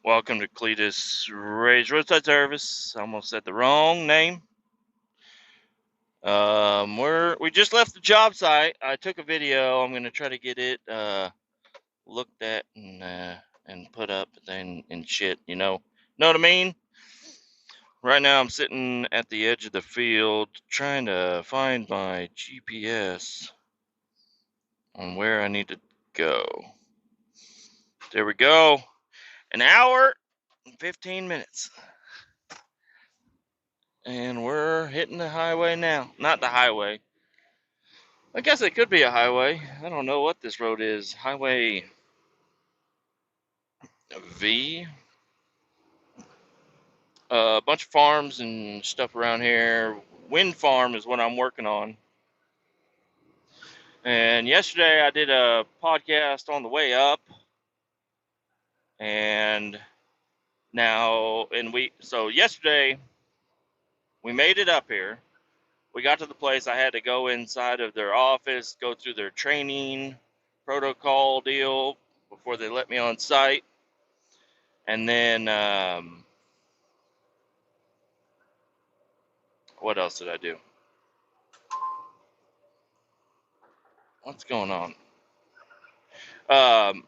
Welcome to Kletus Roadside Service. I almost said the wrong name. We just left the job site. I took a video. I'm gonna try to get it looked at and put up and shit. Know what I mean? Right now I'm sitting at the edge of the field trying to find my GPS on where I need to go. There we go. An hour and 15 minutes. And we're hitting the highway now. Not the highway. I guess it could be a highway. I don't know what this road is. Highway V. A bunch of farms and stuff around here. Wind farm is what I'm working on. And yesterday I did a podcast on the way up. And so yesterday we made it up here. We got to the place. I had to go inside of their office, go through their training protocol deal before they let me on site. And then, what else did I do? What's going on? Um,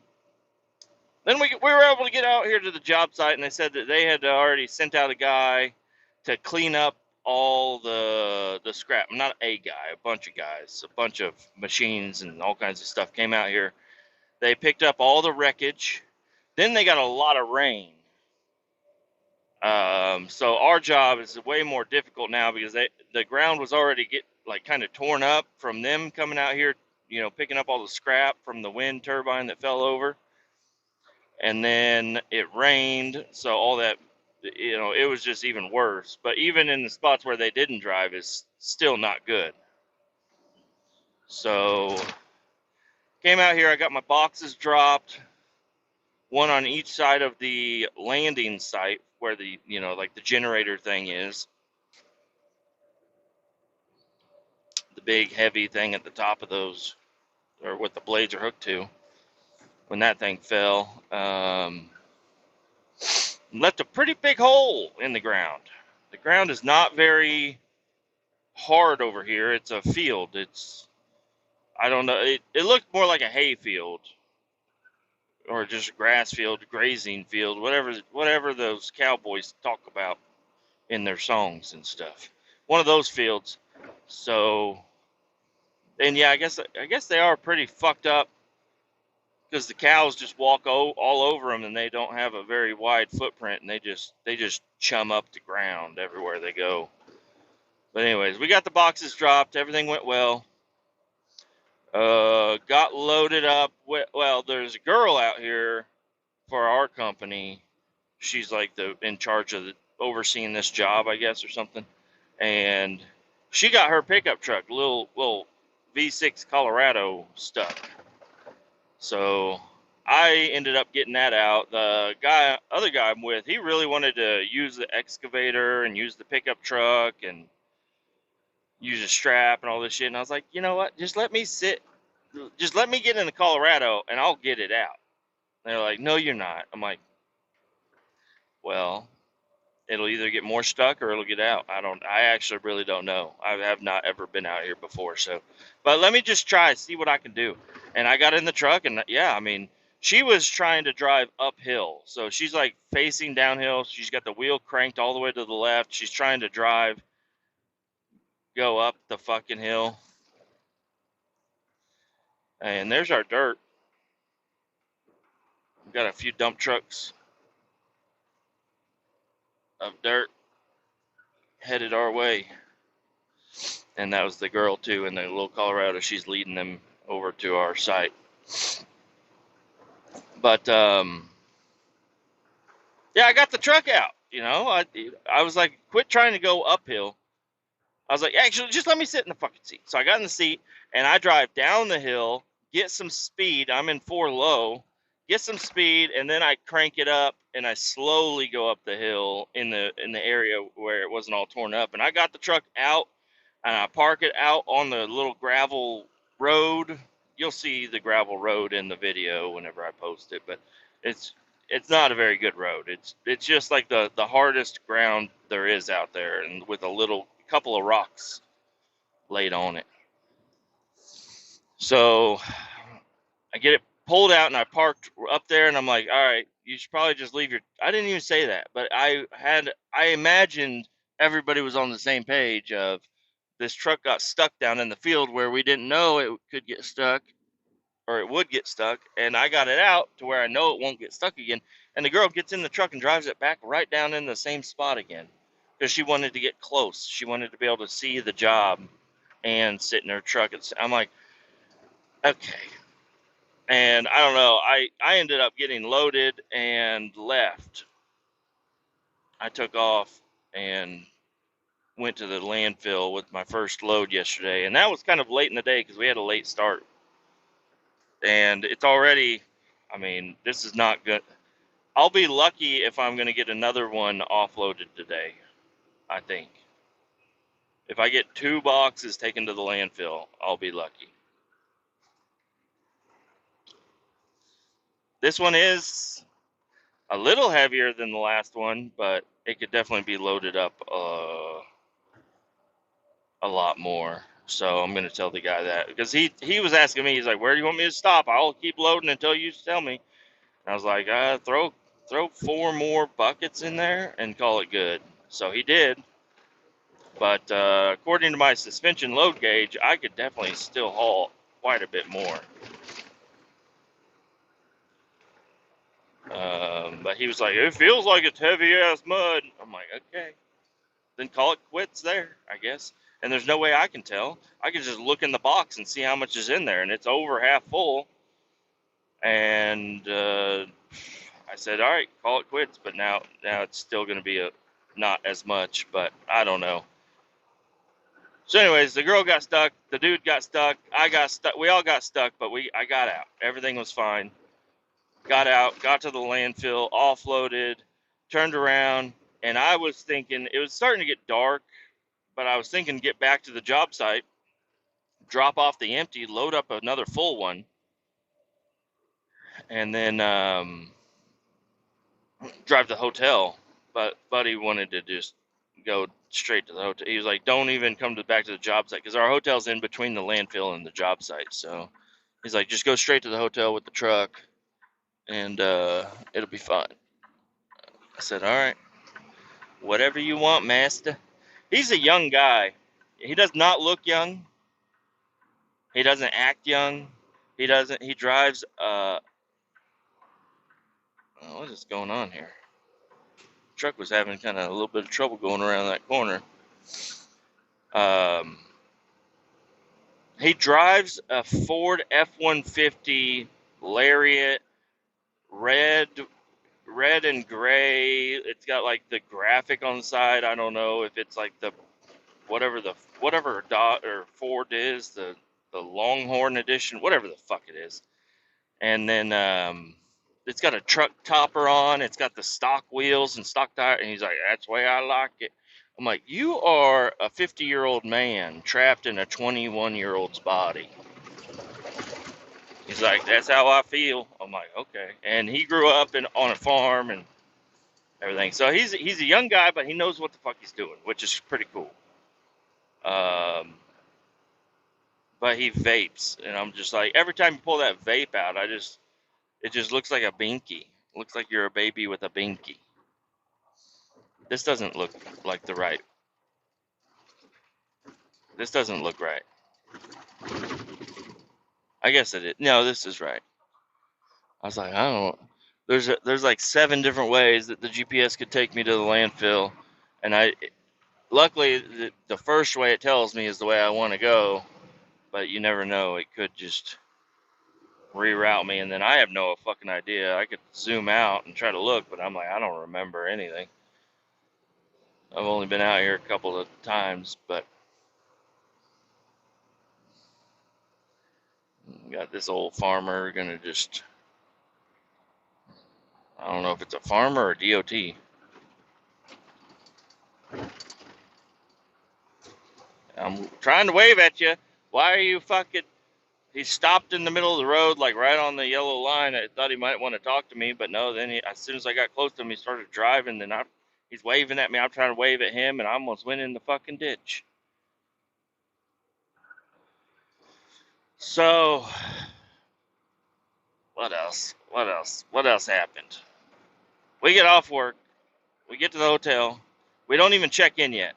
then we were able to get out here to the job site, and they said that they had already sent out a guy to clean up all the scrap. Not a guy, a bunch of guys, a bunch of machines and all kinds of stuff came out here. They picked up all the wreckage. Then they got a lot of rain. So our job is way more difficult now because the ground was already kind of torn up from them coming out here, picking up all the scrap from the wind turbine that fell over. And then it rained, so all that, it was just even worse. But even in the spots where they didn't drive is still not good. So came out here, I got my boxes dropped, one on each side of the landing site where the generator thing is, the big heavy thing at the top of those, or what the blades are hooked to. When that thing fell, left a pretty big hole in the ground. The ground is not very hard over here. It's a field. I don't know. It looked more like a hay field or just a grass field, grazing field, whatever those cowboys talk about in their songs and stuff. One of those fields. So, and yeah, I guess they are pretty fucked up because the cows just walk all over them, and they don't have a very wide footprint, and they just chum up the ground everywhere they go. But anyways, we got the boxes dropped. Everything went well. Got loaded up. Well, there's a girl out here for our company. She's like in charge of overseeing this job, I guess, or something. And she got her pickup truck, little V6 Colorado stuck. So I ended up getting that out. The other guy I'm with, he really wanted to use the excavator and use the pickup truck and use a strap and all this shit. And I was like, you know what? Just let me get in the Colorado and I'll get it out. And they're like, no, you're not. I'm like, well, it'll either get more stuck or it'll get out. I actually really don't know. I have not ever been out here before. But let me just see what I can do. And I got in the truck, and yeah, I mean, she was trying to drive uphill. So she's like facing downhill. She's got the wheel cranked all the way to the left. She's trying to go up the fucking hill. And there's our dirt. We've got a few dump trucks of dirt headed our way. And that was the girl too in the little Colorado. She's leading them over to our site. But yeah, I got the truck out. I was like, quit trying to go uphill. I was like, actually, just let me sit in the fucking seat. So I got in the seat and I drive down the hill, get some speed. I'm in 4 low, get some speed, and then I crank it up and I slowly go up the hill in the area where it wasn't all torn up. And I got the truck out and I park it out on the little gravel road. You'll see the gravel road in the video whenever I post it, but it's it's not a very good road. It's just like the hardest ground there is out there, and with a little couple of rocks laid on it. So I get it pulled out, and I parked up there, and I'm like, all right, you should probably just leave your. I didn't even say that, but I imagined everybody was on the same page of this truck got stuck down in the field where we didn't know it could get stuck or it would get stuck, and I got it out to where I know it won't get stuck again. And the girl gets in the truck and drives it back right down in the same spot again because she wanted to get close. She wanted to be able to see the job and sit in her truck. I'm like, okay. And I don't know. I ended up getting loaded and left. I took off and went to the landfill with my first load yesterday, and that was kind of late in the day because we had a late start. And it's already, I mean, this is not good. I'll be lucky if I'm going to get another one offloaded today, I think. If I get 2 boxes taken to the landfill, I'll be lucky. This one is a little heavier than the last one, but it could definitely be loaded up a lot more. So I'm going to tell the guy that because he was asking me, he's like, where do you want me to stop? I'll keep loading until you tell me. And I was like, throw 4 more buckets in there and call it good. So he did. But according to my suspension load gauge, I could definitely still haul quite a bit more. But he was like, it feels like it's heavy ass mud. I'm like, okay, then call it quits there, I guess. And there's no way I can tell. I can just look in the box and see how much is in there, and it's over half full. And I said, all right, call it quits. But now it's still going to be not as much, but I don't know. So anyways, the girl got stuck, the dude got stuck, I got stuck, we all got stuck, but I got out. Everything was fine. Got out, got to the landfill, offloaded, turned around, and I was thinking, it was starting to get dark, but I was thinking get back to the job site, drop off the empty, load up another full one, and then drive to the hotel. But Buddy wanted to just go straight to the hotel. He was like, don't even come back to the job site, because our hotel's in between the landfill and the job site. So he's like, just go straight to the hotel with the truck, and it'll be fine. I said, all right, whatever you want, master. He's a young guy. He does not look young. He doesn't act young. He drives, what is going on here? The truck was having kind of a little bit of trouble going around that corner. He drives a Ford F-150 Lariat, red and gray. It's got like the graphic on the side. I don't know if it's like the whatever Dodge or Ford is, the Longhorn edition, whatever the fuck it is. And then it's got a truck topper on. It's got the stock wheels and stock tire. And he's like, that's the way I like it. I'm like, you are a 50-year-old man trapped in a 21-year-old's body. He's like, that's how I feel. I'm like, okay. And he grew up on a farm and everything. So he's a young guy, but he knows what the fuck he's doing, which is pretty cool. But he vapes, and I'm just like, every time you pull that vape out, it just looks like a binky. It looks like you're a baby with a binky. This doesn't look like the right. This doesn't look right. I guess it is. No, this is right. I was like, I don't. There's like 7 different ways that the GPS could take me to the landfill, and luckily the first way it tells me is the way I want to go, but you never know. It could just reroute me, and then I have no fucking idea. I could zoom out and try to look, but I'm like, I don't remember anything. I've only been out here a couple of times, but got this old farmer gonna just, I don't know if it's a farmer or DOT. I'm trying to wave at you. Why are you fucking he stopped in the middle of the road, like right on the yellow line. I thought he might want to talk to me, but no. Then as soon as I got close to him, he started driving. And he's waving at me. I'm trying to wave at him, and I almost went in the fucking ditch. So, what else? What else? What else happened? We get off work. We get to the hotel. We don't even check in yet.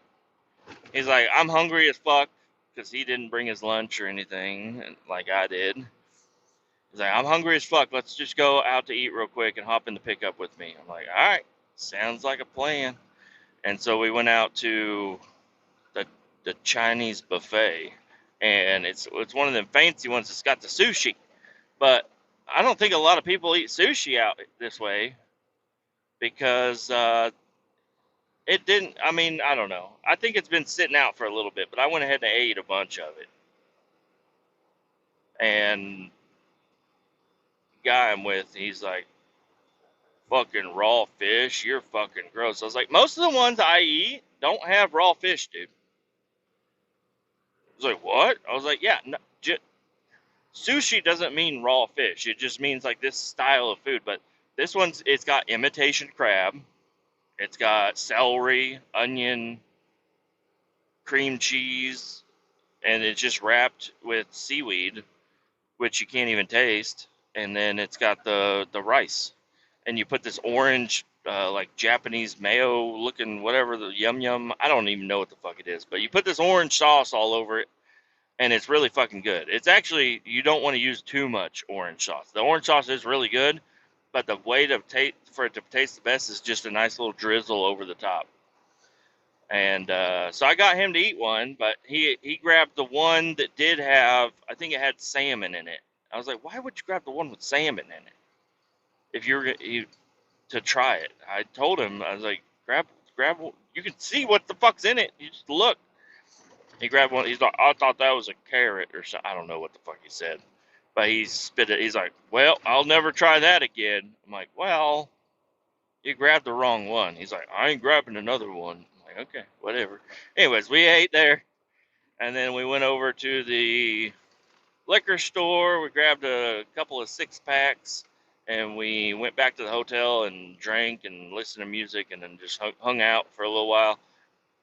He's like, I'm hungry as fuck because he didn't bring his lunch or anything like I did. He's like, I'm hungry as fuck. Let's just go out to eat real quick and hop in the pickup with me. I'm like, all right, sounds like a plan. And so we went out to the Chinese buffet, and it's one of them fancy ones that's got the sushi. But I don't think a lot of people eat sushi out this way because it didn't. I mean, I don't know. I think it's been sitting out for a little bit, but I went ahead and ate a bunch of it. And the guy I'm with, he's like, fucking raw fish, you're fucking gross. I was like, most of the ones I eat don't have raw fish, dude. He was like, what? I was like, yeah, no, sushi doesn't mean raw fish. It just means like this style of food. But this one's, it's got imitation crab. It's got celery, onion, cream cheese, and it's just wrapped with seaweed, which you can't even taste. And then it's got the rice. And you put this orange, like Japanese mayo looking whatever, the yum yum. I don't even know what the fuck it is. But you put this orange sauce all over it, and it's really fucking good. It's actually, you don't want to use too much orange sauce. The orange sauce is really good, but the way to for it to taste the best is just a nice little drizzle over the top. And so I got him to eat one, but he grabbed the one that did have, I think it had salmon in it. I was like, why would you grab the one with salmon in it if you're to try it? I told him, I was like, grab, you can see what the fuck's in it. You just look. He grabbed one. He's like, I thought that was a carrot or something. I don't know what the fuck he said, but he spit it. He's like, well, I'll never try that again. I'm like, well, you grabbed the wrong one. He's like, I ain't grabbing another one. I'm like, okay, whatever. Anyways, we ate there, and then we went over to the liquor store. We grabbed a couple of 6-packs, and we went back to the hotel and drank and listened to music, and then just hung out for a little while.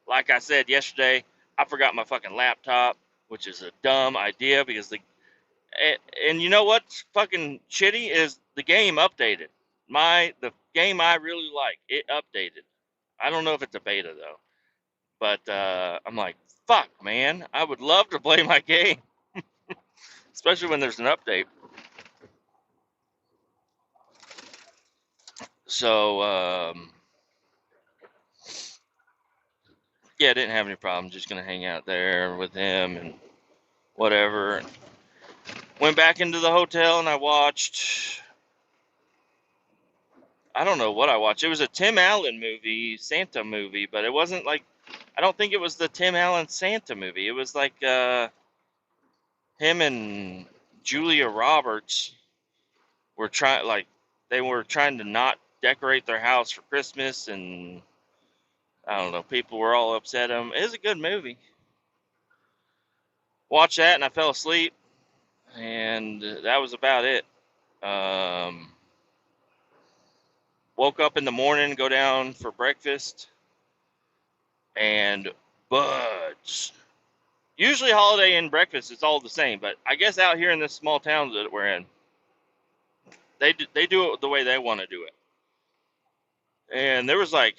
Like I said yesterday, I forgot my fucking laptop, which is a dumb idea because and you know what's fucking shitty is the game updated. The game I really like, it updated. I don't know if it's a beta though, but I'm like, fuck, man, I would love to play my game, especially when there's an update. So yeah, I didn't have any problem. Just gonna hang out there with him and whatever. Went back into the hotel and I watched, I don't know what I watched. It was a Tim Allen movie, Santa movie, but it wasn't like, I don't think it was the Tim Allen Santa movie. It was like him and Julia Roberts were they were trying to not decorate their house for Christmas, and I don't know, people were all upset at him. It was a good movie. Watched that and I fell asleep, and that was about it. Woke up in the morning, go down for breakfast, and buds. Usually Holiday Inn breakfast is all the same, but I guess out here in this small town that we're in, they do it the way they want to do it. And there was like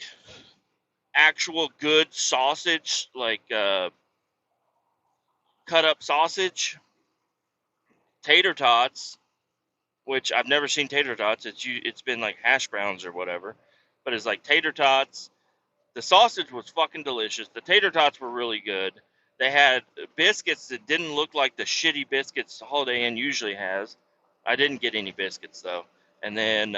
actual good sausage, like cut up sausage, tater tots, which I've never seen tater tots. It's been like hash browns or whatever, but it's like tater tots. The sausage was fucking delicious. The tater tots were really good. They had biscuits that didn't look like the shitty biscuits Holiday Inn usually has. I didn't get any biscuits though. And then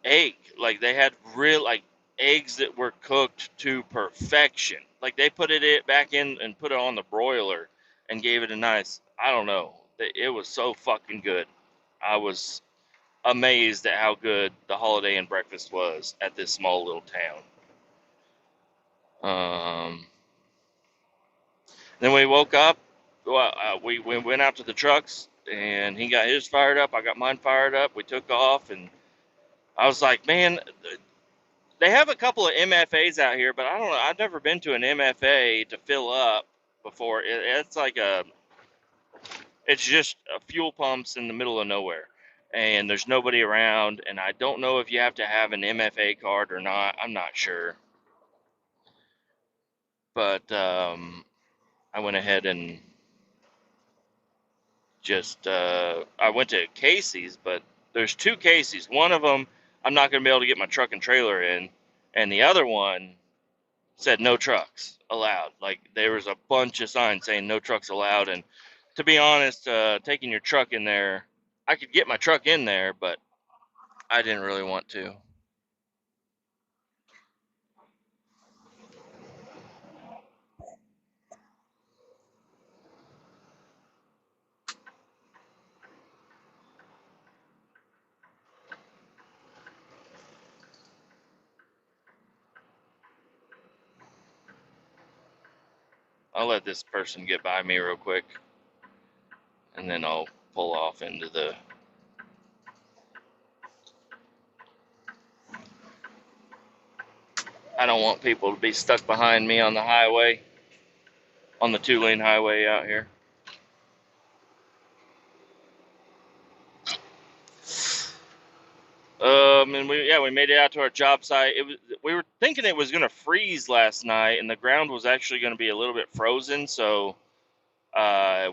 egg, like they had real like eggs that were cooked to perfection. Like they put it back in and put it on the broiler and gave it a nice, I don't know. It was so fucking good. I was amazed at how good the Holiday Inn breakfast was at this small little town. Then we woke up well, we went out to the trucks, and he got his fired up. I got mine fired up. We took off, and I was like, man, they have a couple of MFAs out here, but I don't know. I've never been to an MFA to fill up before. It's like it's just a fuel pumps in the middle of nowhere, and there's nobody around. And I don't know if you have to have an MFA card or not. I'm not sure, but I went ahead and just I went to Casey's, but there's two Casey's. One of them I'm not going to be able to get my truck and trailer in, and the other one said no trucks allowed. Like there was a bunch of signs saying no trucks allowed. And to be honest, taking your truck in there, I could get my truck in there, but I didn't really want to. I'll let this person get by me real quick, and then I'll pull off into the. I don't want people to be stuck behind me on the highway, on the 2-lane highway out here. And we made it out to our job site. We were thinking it was gonna freeze last night, and the ground was actually gonna be a little bit frozen, so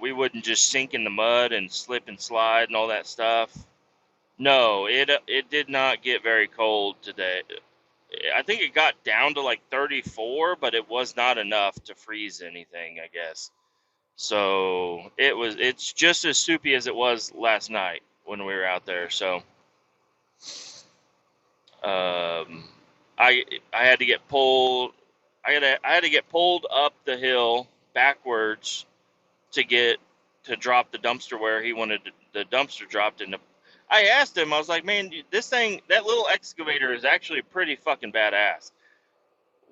we wouldn't just sink in the mud and slip and slide and all that stuff. No, it did not get very cold today. I think it got down to like 34, but it was not enough to freeze anything, I guess. So it's just as soupy as it was last night when we were out there. So um, I had to get pulled. I had to get pulled up the hill backwards to drop the dumpster where he wanted the dumpster dropped in. I asked him, I was like, man, this thing, that little excavator is actually pretty fucking badass.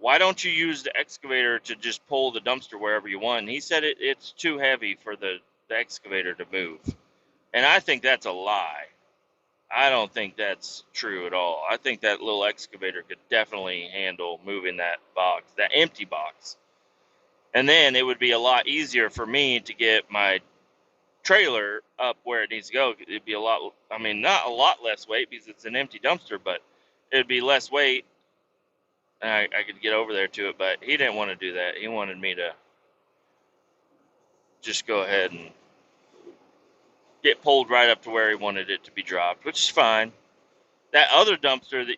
Why don't you use the excavator to just pull the dumpster wherever you want? And he said it's too heavy for the excavator to move. And I think that's a lie. I don't think that's true at all. I think that little excavator could definitely handle moving that box, that empty box. And then it would be a lot easier for me to get my trailer up where it needs to go. It'd be a lot, I mean, not a lot less weight because it's an empty dumpster, but it'd be less weight, and I could get over there to it. But he didn't want to do that. He wanted me to just go ahead and get pulled right up to where he wanted it to be dropped, which is fine. That other dumpster that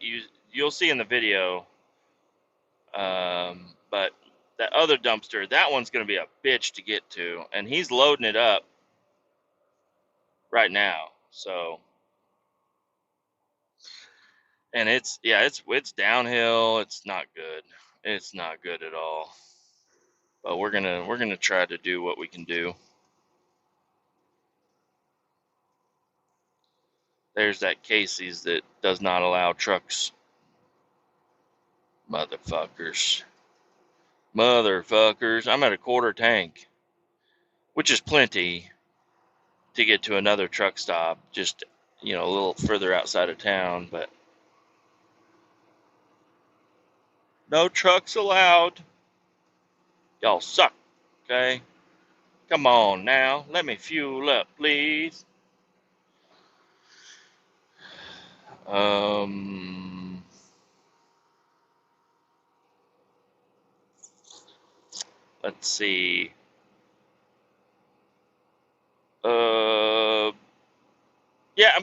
you'll see in the video, but that other dumpster, that one's going to be a bitch to get to, and he's loading it up right now. So, and it's downhill. It's not good. It's not good at all. But we're gonna try to do what we can do. There's that Casey's that does not allow trucks. Motherfuckers. Motherfuckers. I'm at a quarter tank, which is plenty to get to another truck stop, just a little further outside of town, but no trucks allowed. Y'all suck, okay? Come on now, let me fuel up, please. Let's see. Yeah, I'm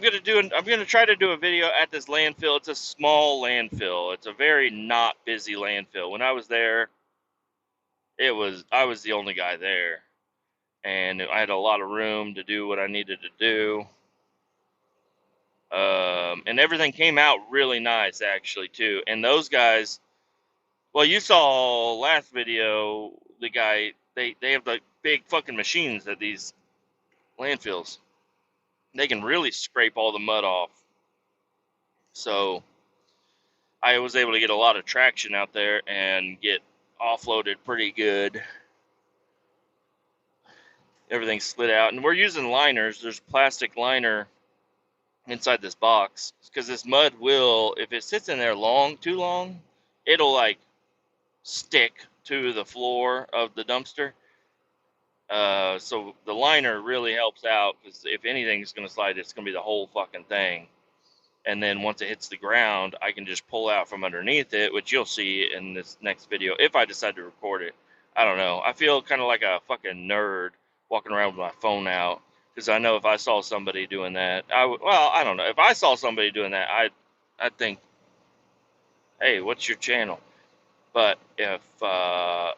gonna try to do a video at this landfill. It's a small landfill. It's a very not busy landfill. When I was there, I was the only guy there, and I had a lot of room to do what I needed to do. And everything came out really nice actually too. And those guys, well, you saw last video, the guy they have like big fucking machines at these landfills. They can really scrape all the mud off. So I was able to get a lot of traction out there and get offloaded pretty good. Everything's slid out, and we're using liners. There's plastic liner inside this box because this mud will, if it sits in there too long, it'll like stick to the floor of the dumpster. So the liner really helps out because if anything's going to slide, it's going to be the whole fucking thing. And then once it hits the ground, I can just pull out from underneath it, which you'll see in this next video if I decide to record it. I don't know. I feel kind of like a fucking nerd walking around with my phone out because I know if I saw somebody doing that, well, I don't know. If I saw somebody doing that, I'd think, hey, what's your channel? But if I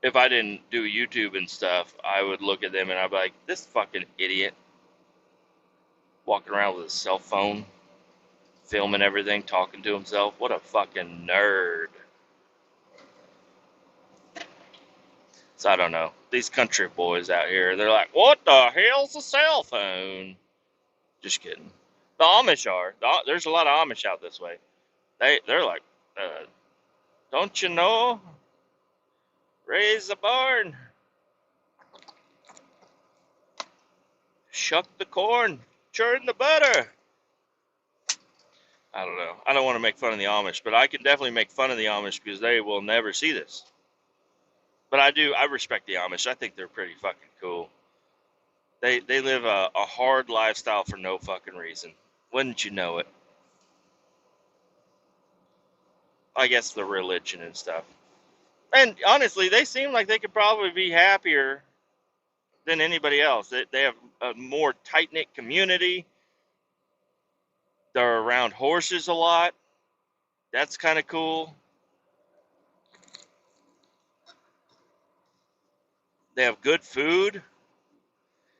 didn't do YouTube and stuff, I would look at them and I'd be like, this fucking idiot walking around with a cell phone, filming everything, talking to himself. What a fucking nerd. So I don't know. These country boys out here, they're like, what the hell's a cell phone? Just kidding. The Amish are. There's a lot of Amish out this way. They're like, don't you know? Raise the barn. Shuck the corn. Churn the butter. I don't know. I don't want to make fun of the Amish, but I can definitely make fun of the Amish because they will never see this. But I respect the Amish. I think they're pretty fucking cool. They live a hard lifestyle for no fucking reason. Wouldn't you know it? I guess the religion and stuff. And honestly, they seem like they could probably be happier than anybody else. They have a more tight-knit community. They're around horses a lot. That's kind of cool. They have good food.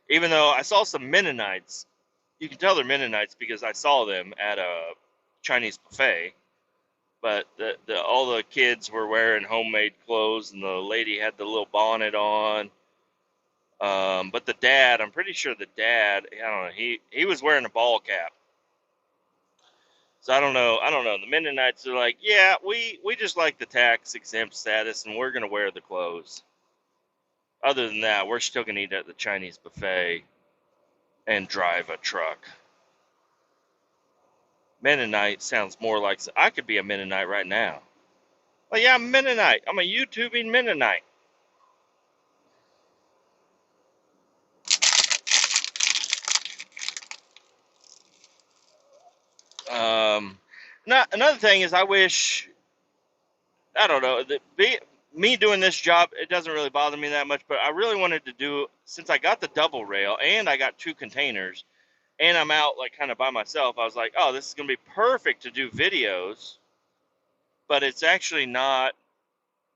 Even though I saw some Mennonites. You can tell they're Mennonites because I saw them at a Chinese buffet. But all the kids were wearing homemade clothes, and the lady had the little bonnet on. But the dad, I'm pretty sure the dad, I don't know, he was wearing a ball cap. So I don't know. The Mennonites are like, yeah, we just like the tax exempt status, and we're gonna wear the clothes. Other than that, we're still gonna eat at the Chinese buffet and drive a truck. Mennonite sounds more like I could be a Mennonite right now. Well, yeah, I'm a Mennonite. I'm a YouTubing Mennonite. Another thing is I wish, I don't know, me doing this job, it doesn't really bother me that much, but I really wanted to do, since I got the double rail and I got 2 containers and I'm out like kind of by myself, I was like, oh, this is going to be perfect to do videos, but it's actually not.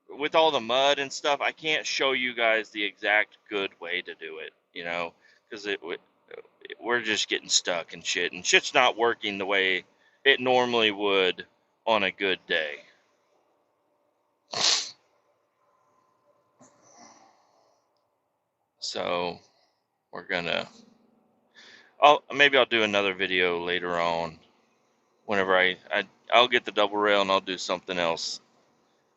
With all the mud and stuff, I can't show you guys the exact good way to do it, because we're just getting stuck and shit's not working the way it normally would on a good day. So we're gonna, maybe I'll do another video later on whenever I'll get the double rail and I'll do something else.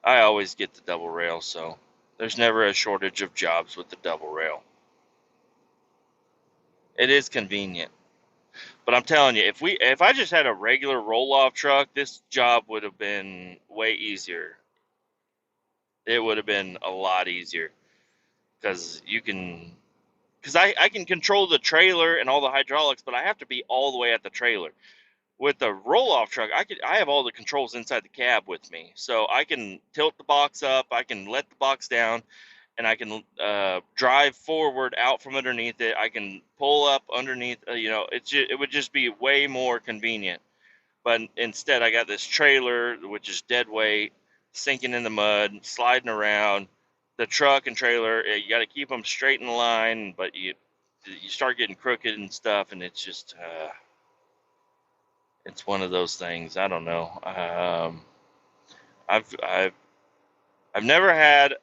I always get the double rail, so there's never a shortage of jobs with the double rail. It is convenient. But I'm telling you, if I just had a regular roll-off truck, this job would have been way easier. It would have been a lot easier because I can control the trailer and all the hydraulics, but I have to be all the way at the trailer. With the roll-off truck, I have all the controls inside the cab with me, so I can tilt the box up, I can let the box down, and I can drive forward out from underneath it. I can pull up underneath. It would just be way more convenient. But instead, I got this trailer, which is dead weight, sinking in the mud, sliding around. The truck and trailer, you got to keep them straight in line, but you start getting crooked and stuff, and it's just it's one of those things. I don't know. I've never had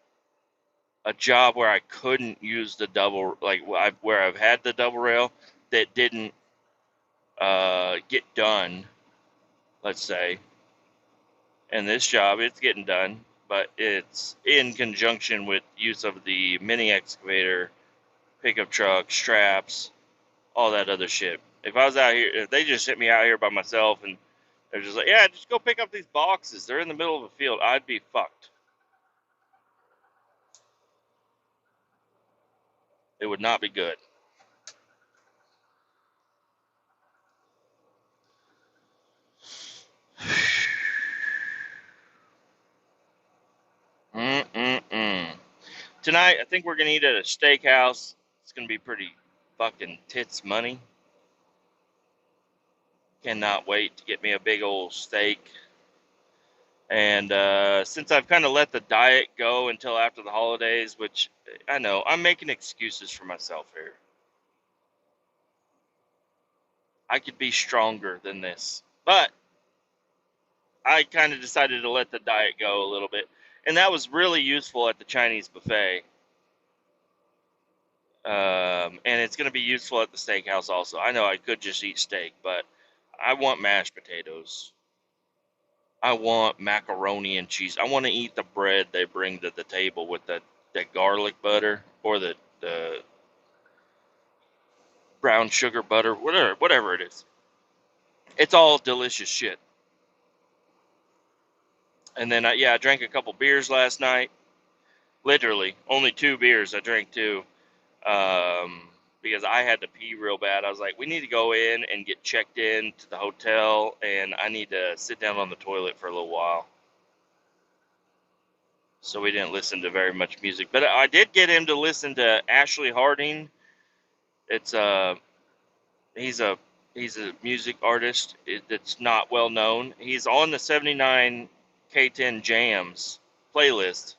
a job where I couldn't use the double, like where I've had the double rail that didn't get done, let's say. And this job, it's getting done, but it's in conjunction with use of the mini excavator, pickup truck, straps, all that other shit. If I was out here, if they just sent me out here by myself and they're just like, yeah, just go pick up these boxes, they're in the middle of a field, I'd be fucked. It would not be good. Mm-mm-mm. Tonight, I think we're going to eat at a steakhouse. It's going to be pretty fucking tits money. Cannot wait to get me a big old steak. And since I've kind of let the diet go until after the holidays, which I know, I'm making excuses for myself here. I could be stronger than this. But I kind of decided to let the diet go a little bit. And that was really useful at the Chinese buffet. And it's going to be useful at the steakhouse also. I know I could just eat steak, but I want mashed potatoes. I want macaroni and cheese. I want to eat the bread they bring to the table with that garlic butter or the brown sugar butter, whatever it is. It's all delicious shit. And then, I drank a couple beers last night. Literally, only 2 beers. I drank 2. Because I had to pee real bad. I was like, we need to go in and get checked in to the hotel, and I need to sit down on the toilet for a little while. So we didn't listen to very much music. But I did get him to listen to Ashley Harding. It's he's a music artist that's not well known. He's on the 79 K10 Jams playlist.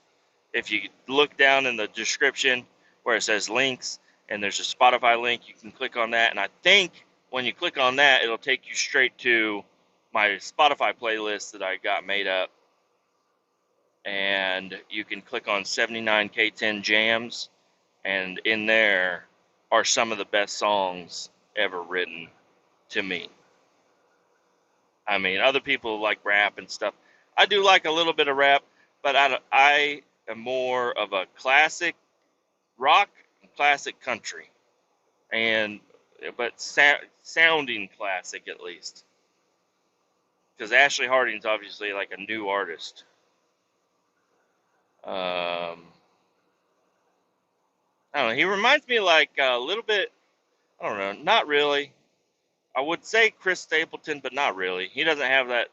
If you look down in the description where it says links and there's a Spotify link, you can click on that. And I think when you click on that, it'll take you straight to my Spotify playlist that I got made up. And you can click on 79K10 Jams. And in there are some of the best songs ever written to me. I mean, other people like rap and stuff. I do like a little bit of rap, but I am more of a classic rock and classic country, but sounding classic at least. Because Ashley Harding's obviously like a new artist. I don't know. He reminds me like a little bit. I don't know. Not really. I would say Chris Stapleton, but not really. He doesn't have that.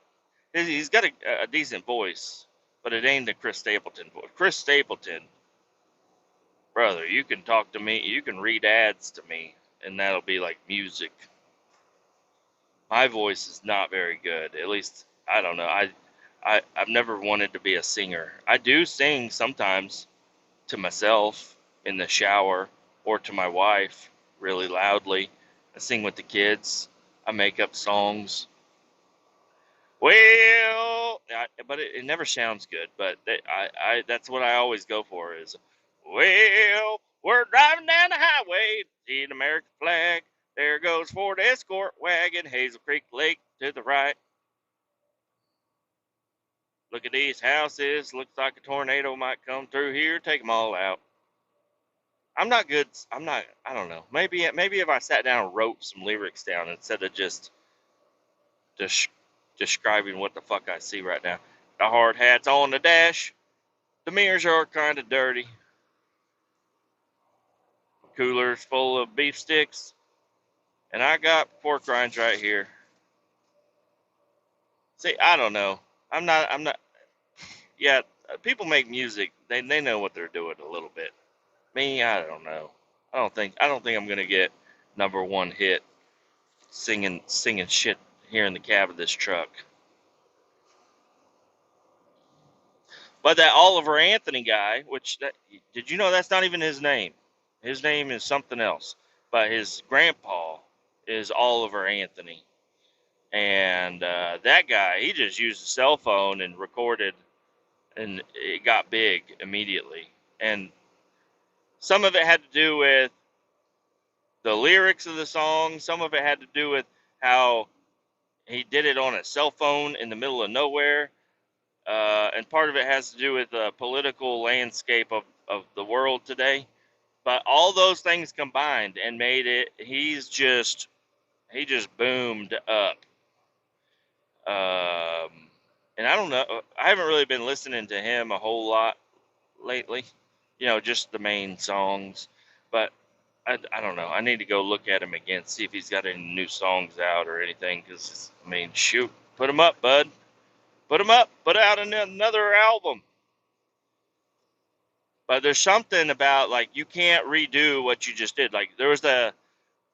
He's got a decent voice, but it ain't the Chris Stapleton voice. Chris Stapleton, brother, you can talk to me. You can read ads to me, and that'll be like music. My voice is not very good. At least I don't know. I've never wanted to be a singer. I do sing sometimes to myself in the shower or to my wife really loudly. I sing with the kids. I make up songs. Well, but it never sounds good. But that's what I always go for is, well, we're driving down the highway, see an American flag. There goes Ford Escort wagon, Hazel Creek Lake to the right. Look at these houses. Looks like a tornado might come through here. Take them all out. I'm not good. I don't know. Maybe if I sat down and wrote some lyrics down instead of just describing what the fuck I see right now. The hard hat's on the dash. The mirrors are kind of dirty. Cooler's full of beef sticks. And I got pork rinds right here. See, I don't know. I'm not. Yeah, people make music. They know what they're doing a little bit. Me, I don't know. I don't think I'm gonna get #1 hit singing shit here in the cab of this truck. But that Oliver Anthony guy, did you know that's not even his name? His name is something else. But his grandpa is Oliver Anthony. And that guy, he just used a cell phone and recorded, and it got big immediately. And some of it had to do with the lyrics of the song. Some of it had to do with how he did it on a cell phone in the middle of nowhere. and part of it has to do with the political landscape of the world today. But all those things combined and made it. He just boomed up. And I don't know. I haven't really been listening to him a whole lot lately. Just the main songs. But I don't know. I need to go look at him again, see if he's got any new songs out or anything. Because, I mean, shoot. Put him up, bud. Put him up. Put out another album. But there's something about, like, you can't redo what you just did. Like, there was the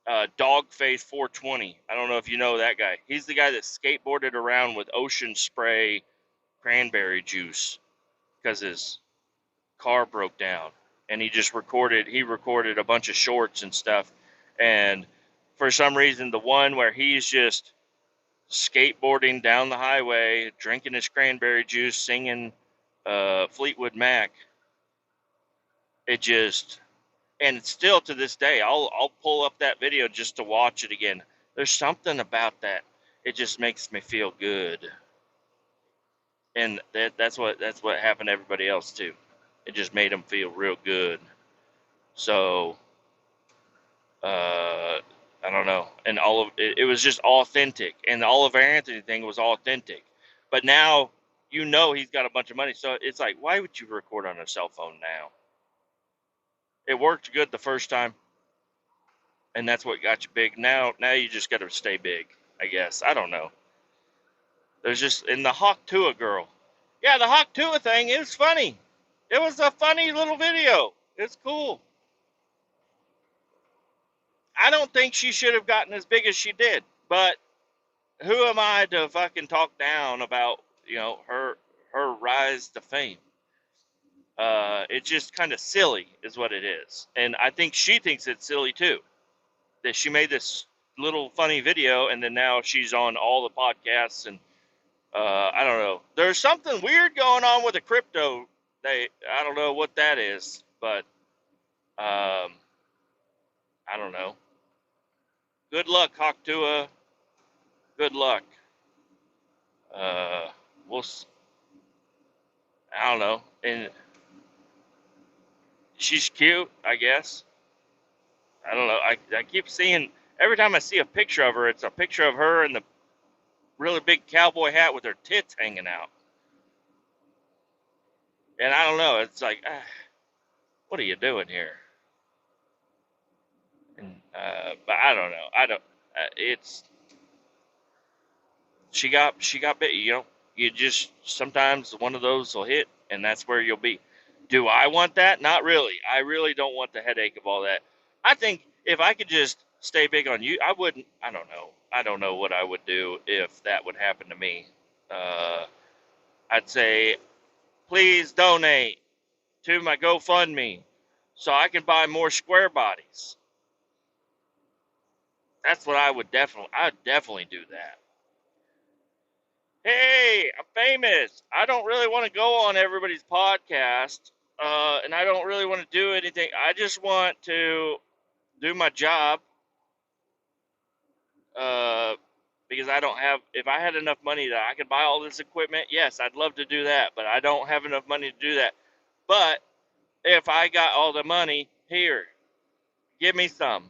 Dogface 420. I don't know if you know that guy. He's the guy that skateboarded around with ocean spray cranberry juice because his car broke down, and he recorded a bunch of shorts and stuff. And for some reason, the one where he's just skateboarding down the highway, drinking his cranberry juice, singing Fleetwood Mac, it just, and still to this day, I'll pull up that video just to watch it again. There's something about that. It just makes me feel good, and that's what happened to everybody else too. It just made them feel real good. So I don't know, and all of it, it was just authentic, and the Oliver Anthony thing was authentic. But now he's got a bunch of money, so it's like, why would you record on a cell phone now? It worked good the first time, and that's what got you big. Now you just got to stay big, I guess. I don't know. There's just, in the Hawk Tua girl. Yeah, the Hawk Tua thing is funny. It was a funny little video. It's cool. I don't think she should have gotten as big as she did, but who am I to fucking talk down about, her rise to fame? It's just kind of silly is what it is. And I think she thinks it's silly too, that she made this little funny video and then now she's on all the podcasts. And I don't know. There's something weird going on with the crypto. I don't know what that is, but I don't know. Good luck, Haktua. Good luck. Uh, we'll. I don't know. And she's cute, I guess. I don't know. I keep seeing, every time I see a picture of her, it's a picture of her in the really big cowboy hat with her tits hanging out. And I don't know. It's like, what are you doing here? And but I don't know. I don't. It's she got bit. You just, sometimes one of those will hit, and that's where you'll be. Do I want that? Not really. I really don't want the headache of all that. I think if I could just stay big on you, I wouldn't. I don't know. I don't know what I would do if that would happen to me. I'd say, please donate to my GoFundMe so I can buy more square bodies. That's what I would definitely do that. Hey, I'm famous. I don't really want to go on everybody's podcast, and I don't really want to do anything. I just want to do my job, because I don't have, if I had enough money that I could buy all this equipment, yes, I'd love to do that, but I don't have enough money to do that. But if I got all the money, here, give me some.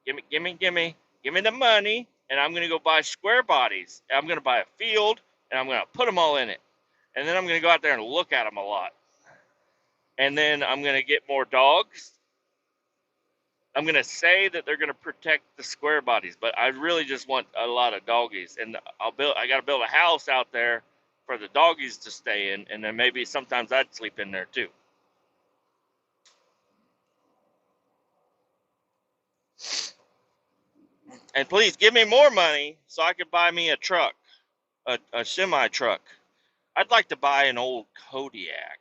Give me the money, and I'm going to go buy square bodies. I'm going to buy a field, and I'm going to put them all in it. And then I'm going to go out there and look at them a lot. And then I'm going to get more dogs. I'm going to say that they're going to protect the square bodies, but I really just want a lot of doggies. And I got to build a house out there for the doggies to stay in, and then maybe sometimes I'd sleep in there too. And please give me more money so I could buy me a truck, a semi truck. I'd like to buy an old Kodiak.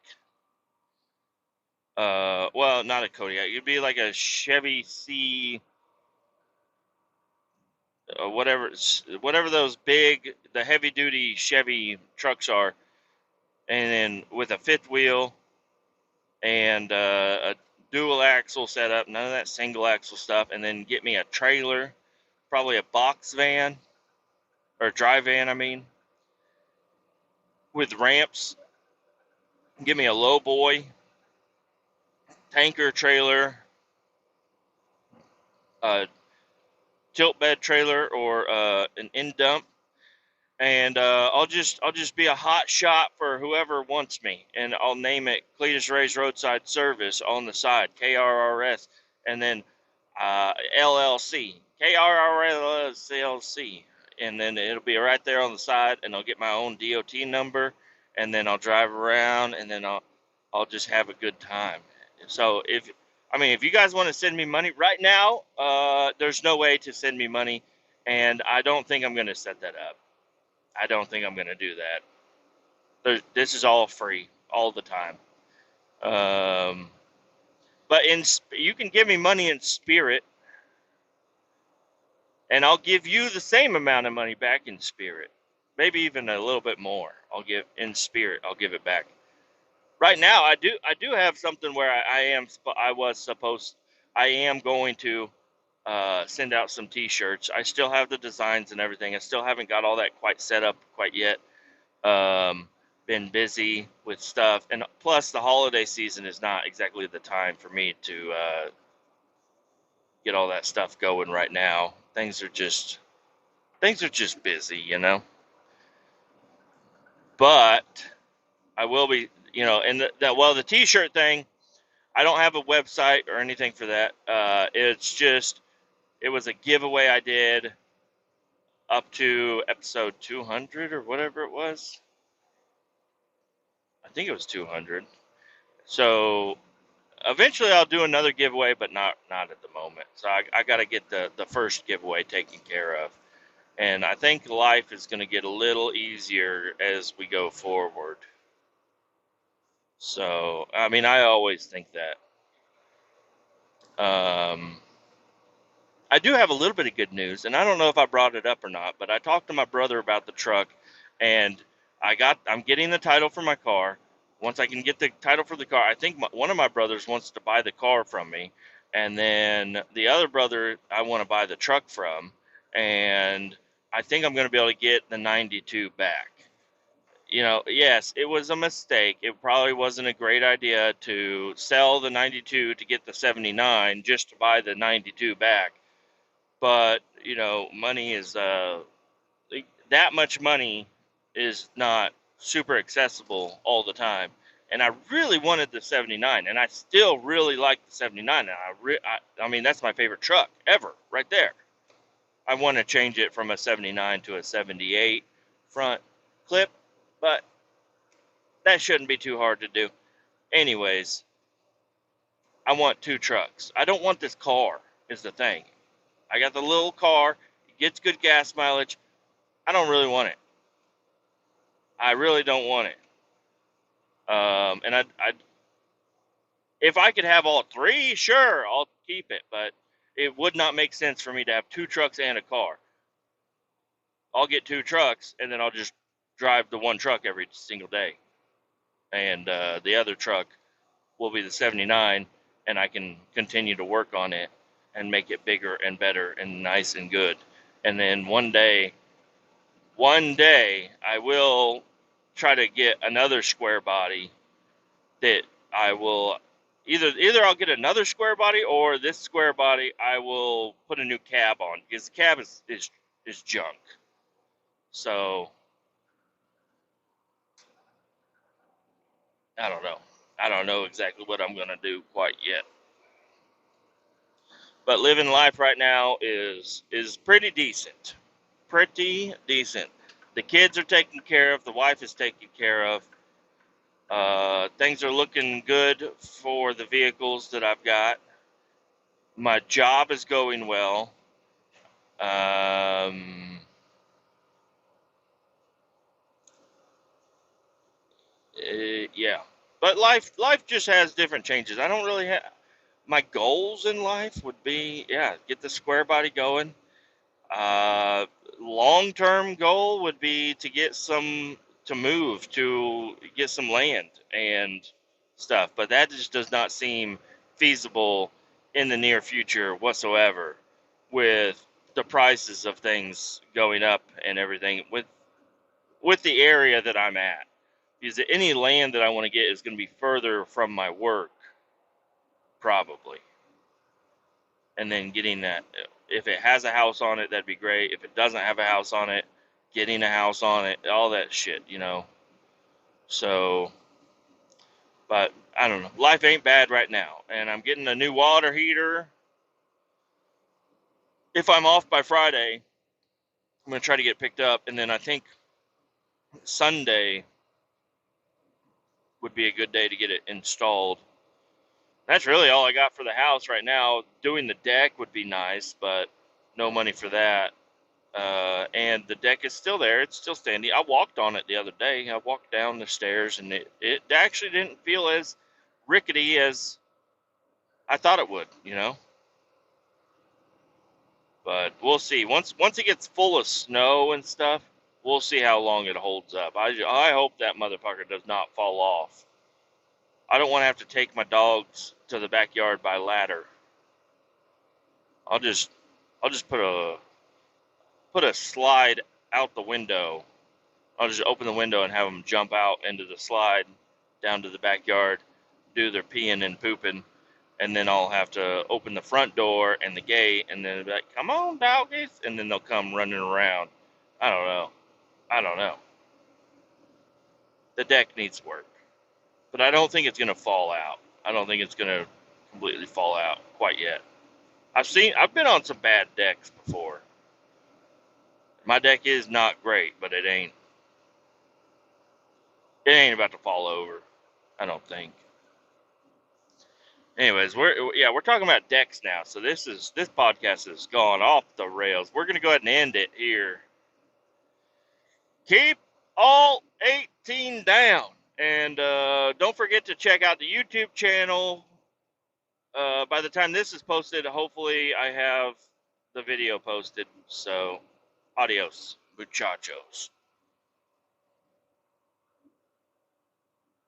Well, not a Kodiak. It'd be like a Chevy C, whatever those big, the heavy duty Chevy trucks are, and then with a fifth wheel and a dual axle setup, none of that single axle stuff, and then get me a trailer, probably a box van or dry van, I mean, with ramps Give me a low boy, tanker trailer, a tilt bed trailer, or an in dump, and I'll just be a hot shot for whoever wants me, and I'll name it Kletus Ray's Roadside Service on the side, KRRS, and then LLC, KRRS, and then it'll be right there on the side, and I'll get my own DOT number, and then I'll drive around, and then I'll just have a good time. So if you guys want to send me money right now, there's no way to send me money, and I don't think I'm going to set that up. I don't think I'm going to do that. This is all free all the time. But you can give me money in spirit, and I'll give you the same amount of money back in spirit, maybe even a little bit more. I'll give in spirit. I'll give it back. Right now, I do have something where I am going to send out some T-shirts. I still have the designs and everything. I still haven't got all that quite set up quite yet. Been busy with stuff, and plus the holiday season is not exactly the time for me to get all that stuff going right now. Things are just busy, But I will be, and the T-shirt thing. I don't have a website or anything for that. It was a giveaway I did up to episode 200 or whatever it was. I think it was 200. So eventually I'll do another giveaway, but not at the moment. So I got to get the first giveaway taken care of. And I think life is going to get a little easier as we go forward. So, I always think that. I do have a little bit of good news, and I don't know if I brought it up or not, but I talked to my brother about the truck, and I'm getting the title for my car. Once I can get the title for the car, I think one of my brothers wants to buy the car from me, and then the other brother I want to buy the truck from, and I think I'm going to be able to get the 92 back. Yes, it was a mistake. It probably wasn't a great idea to sell the 92 to get the 79 just to buy the 92 back. But, money is that much money is not super accessible all the time. And I really wanted the 79, and I still really like the 79. And that's my favorite truck ever, right there. I want to change it from a 79 to a 78 front clip, but that shouldn't be too hard to do. Anyways, I want two trucks. I don't want this car, is the thing. I got the little car. It gets good gas mileage. I don't really want it. I really don't want it. And if I could have all three, sure, I'll keep it. But it would not make sense for me to have two trucks and a car. I'll get two trucks, and then I'll just drive the one truck every single day. And the other truck will be the 79, and I can continue to work on it and make it bigger and better and nice and good. And then one day I will try to get another square body that I will either I'll get another square body, or this square body I will put a new cab on, because the cab is junk. So I don't know. I don't know exactly what I'm gonna do quite yet. But living life right now is pretty decent. Pretty decent. The kids are taken care of. The wife is taken care of. Things are looking good for the vehicles that I've got. My job is going well. Yeah, but life just has different changes. I don't really have my goals in life would be, yeah, get the square body going. Uh, Long-term goal would be to move to get some land and stuff, but that just does not seem feasible in the near future whatsoever, with the prices of things going up and everything with the area that I'm at. Because any land that I want to get is going to be further from my work, probably. And then getting that, if it has a house on it, that'd be great. If it doesn't have a house on it, getting a house on it, all that shit, you know. So, but I don't know. Life ain't bad right now. And I'm getting a new water heater. If I'm off by Friday, I'm going to try to get picked up. And then I think Sunday would be a good day to get it installed. That's really all I got for the house right now. Doing the deck would be nice, but no money for that. And the deck is still there. It's still standing. I walked on it the other day. I walked down the stairs, and it actually didn't feel as rickety as I thought it would, you know. But we'll see. Once it gets full of snow and stuff, we'll see how long it holds up. I hope that motherfucker does not fall off. I don't want to have to take my dogs to the backyard by ladder. I'll just put a slide out the window. I'll just open the window and have them jump out into the slide down to the backyard, do their peeing and pooping, and then I'll have to open the front door and the gate, and then be like, "Come on, doggies," and then they'll come running around. I don't know. I don't know. The deck needs work, but I don't think it's gonna fall out. I don't think it's gonna completely fall out quite yet. I've been on some bad decks before. My deck is not great, but it ain't about to fall over. I don't think. Anyways, we're talking about decks now. So this podcast has gone off the rails. We're gonna go ahead and end it here. Keep all 18 down, and don't forget to check out the YouTube channel. By the time this is posted, hopefully I have the video posted. So, adios, muchachos.